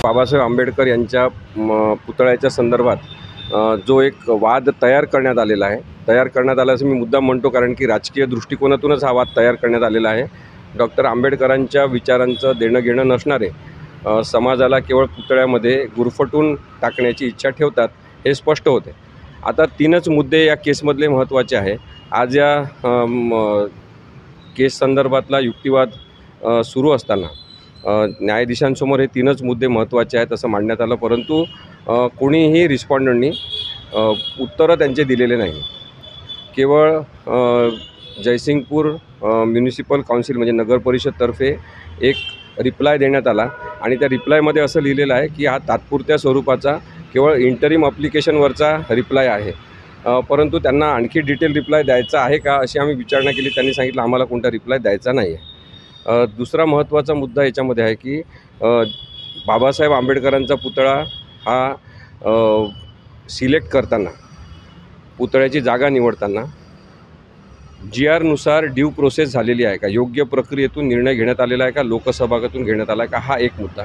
बाबासाहेब आंबेडकर यांच्या पुतळ्याच्या संदर्भात जो एक वाद तयार करण्यात आलेला आहे, तयार करण्यात आला असं मी मुद्दाम म्हणतो, कारण की राजकीय दृष्टिकोनातूनच हा वाद तयार करण्यात आलेला आहे। डॉक्टर आंबेडकरांच्या विचारांचं देणं घेणं नसणारे समाजाला केवळ पुतळ्यामध्ये गुरफटून टाकण्याची इच्छा ठेवतात हे स्पष्ट होते। आता तीनच मुद्दे या केसमधले महत्त्वाचे आहे। आज या केस संदर्भातला युक्तिवाद सुरू असताना न्यायाधीशांसमोर हे तीनच मुद्दे महत्त्वाचे आहेत असं मांडण्यात आलं, परंतु कोणीही रिस्पॉन्डंटनी उत्तरं त्यांचे दिलेले नाही। केवळ जयसिंगपूर म्युनिसिपल काउन्सिल म्हणजे नगर परिषदतर्फे एक रिप्लाय देण्यात आला आणि त्या रिप्लायमध्ये असं लिहिलेलं आहे की हा तात्पुरत्या स्वरूपाचा केवळ इंटरिम ॲप्लिकेशनवरचा रिप्लाय आहे, परंतु त्यांना आणखी डिटेल रिप्लाय द्यायचा आहे का अशी आम्ही विचारणा केली। त्यांनी सांगितलं आम्हाला कोणता रिप्लाय द्यायचा नाही आहे। दुसरा महत्त्वाचा मुद्दा याच्यामध्ये आहे की बाबासाहेब आंबेडकरांचा पुतळा हा सिलेक्ट करताना, पुतळ्याची जागा निवडताना GR नुसार ड्यू प्रोसेस झालेली आहे का, योग्य प्रक्रियेतून निर्णय घेण्यात आलेला आहे का, लोकसहभागातून घेण्यात आला आहे का, हा एक मुद्दा।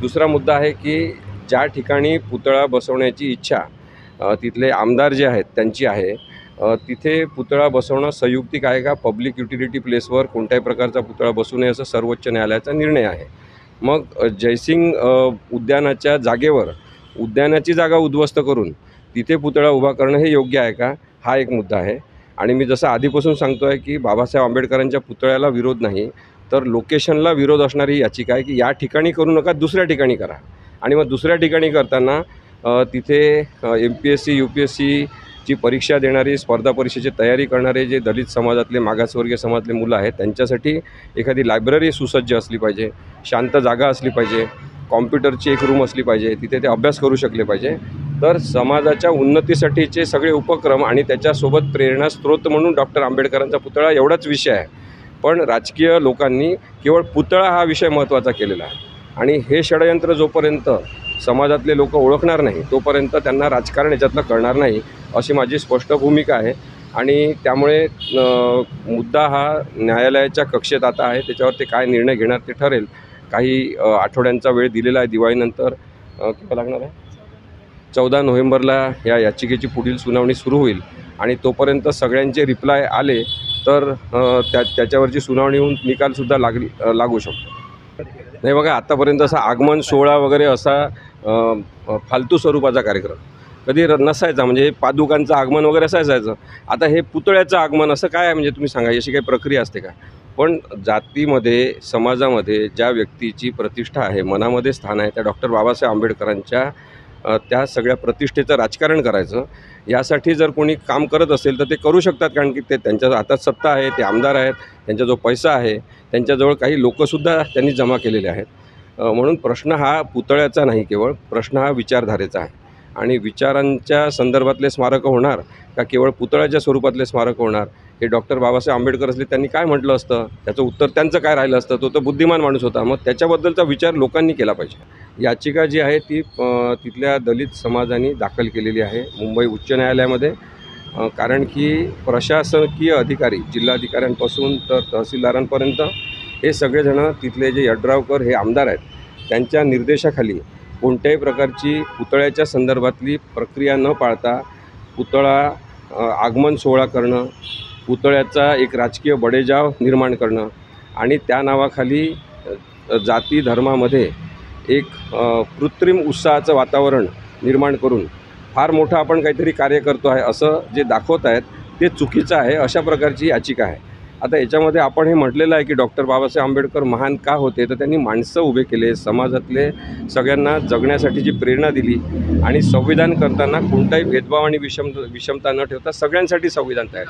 दुसरा मुद्दा आहे की ज्या ठिकाणी पुतळा बसवण्याची इच्छा तिथले आमदार जे आहेत त्यांची आहे, तिथे पुतळा बसवणं संयुक्तिक आहे का, पब्लिक युटिलिटी प्लेसवर कोणत्याही प्रकारचा पुतळा बसू नये असं सर्वोच्च न्यायालयाचा निर्णय आहे। मग जयसिंग उद्यानाच्या जागेवर उद्यानाची जागा उद्ध्वस्त करून तिथे पुतळा उभा करणं हे योग्य आहे का, हा एक मुद्दा आहे। आणि मी जसं आधीपासून सांगतो आहे की बाबासाहेब आंबेडकरांच्या पुतळ्याला विरोध नाही, तर लोकेशनला विरोध असणारी याचिका आहे की या ठिकाणी करू नका, दुसऱ्या ठिकाणी करा। आणि मग दुसऱ्या ठिकाणी करताना तिथे MPSC UPSCची परीक्षा देणारी, स्पर्धा परीक्षेची तयारी करणारे जे दलित समाजातले, मागासवर्गीय समाजातले मुलं आहेत त्यांच्यासाठी एखादी लायब्ररी सुसज्ज असली पाहिजे, शांत जागा असली पाहिजे, कॉम्प्युटरची एक रूम असली पाहिजे, तिथे ते अभ्यास करू शकले पाहिजे। तर समाजाच्या उन्नतीसाठीचे सगळे उपक्रम आणि त्याच्यासोबत प्रेरणास्त्रोत म्हणून डॉक्टर आंबेडकरांचा पुतळा एवढाच विषय आहे, पण राजकीय लोकांनी केवळ पुतळा हा विषय महत्त्वाचा केलेला आहे। आणि हे षडयंत्र जोपर्यंत समाजातले लोक ओळखणार नाही तोपर्यंत त्यांना राजकारण याच्यातलं कळणार नाही अशी माझी स्पष्ट भूमिका आहे। आणि त्यामुळे मुद्दा हा न्यायालयाच्या कक्षेत आता आहे, त्याच्यावर ते काय निर्णय घेणार ते ठरेल। काही आठवड्यांचा वेळ दिलेला आहे, दिवाळीनंतर किती लागणार आहे, 14 नोव्हेंबरला या याचिकेची पुढील सुनावणी सुरू होईल आणि तोपर्यंत सगळ्यांचे रिप्लाय आले तर त्याच्यावरची सुनावणी होऊन निकालसुद्धा लागू शकतो। नाही बघा, आत्तापर्यंत असा आगमन सोहळा वगैरे असा फालतू स्वरूपाचा कार्यक्रम कधी नसायचा, म्हणजे पादुकांचं आगमन वगैरे असायचं। आता हे पुतळ्याचं आगमन असं काय आहे, म्हणजे तुम्ही सांगा अशी काही प्रक्रिया असते का? पण जातीमध्ये, समाजामध्ये ज्या व्यक्तीची प्रतिष्ठा आहे, मनामध्ये स्थान आहे, त्या डॉक्टर बाबासाहेब आंबेडकरांच्या त्या सगळ्या प्रतिष्ठेचं राजकारण करायचं यासाठी जर कोणी काम करत असेल तर ते करू शकतात, कारण की ते त्यांच्या हातात सत्ता आहे, ते आमदार आहेत, त्यांचा जो पैसा आहे, त्यांच्याजवळ काही लोकंसुद्धा त्यांनी जमा केलेले आहेत। म्हणून प्रश्न हा पुतळ्याचा नाही, केवळ प्रश्न हा विचारधारेचा आहे। आणि विचारांच्या संदर्भातले स्मारकं होणार का केवळ पुतळ्याच्या स्वरूपातले स्मारकं होणार, हे डॉक्टर बाबासाहेब आंबेडकर असले त्यांनी काय म्हटलं असतं, त्याचं उत्तर त्यांचं काय राहिलं असतं, तो तर बुद्धिमान माणूस होता। मग त्याच्याबद्दलचा विचार लोकांनी केला पाहिजे। याचिका जी आहे ती तिथल्या दलित समाजाने दाखल केलेली आहे मुंबई उच्च न्यायालयामध्ये, कारण की प्रशासकीय अधिकारी, जिल्हाधिकाऱ्यांपासून तर तहसीलदारांपर्यंत हे सगळेजणं तिथले जे यड्रावकर हे आमदार आहेत त्यांच्या निर्देशाखाली कोणत्याही प्रकारची पुतळ्याच्या संदर्भातली प्रक्रिया न पाळता पुतळा आगमन सोहळा करणं, पुतळ्याचा एक राजकीय बडेजाव निर्माण करणं आणि त्या नावाखाली जाती धर्मामध्ये एक कृत्रिम उत्साहाचं वातावरण निर्माण करून फार मोठं आपण काहीतरी कार्य करतो आहे असं जे दाखवत आहेत ते चुकीचं आहे, अशा प्रकारची याचिका आहे। आता याच्यामध्ये आपण हे म्हटलेलं आहे की डॉक्टर बाबासाहेब आंबेडकर महान का होते, तर त्यांनी माणसं उभे केले, समाजातले सगळ्यांना जगण्यासाठीची प्रेरणा दिली आणि संविधान करताना कोणताही भेदभाव आणि विषमता न ठेवता सगळ्यांसाठी संविधान तयार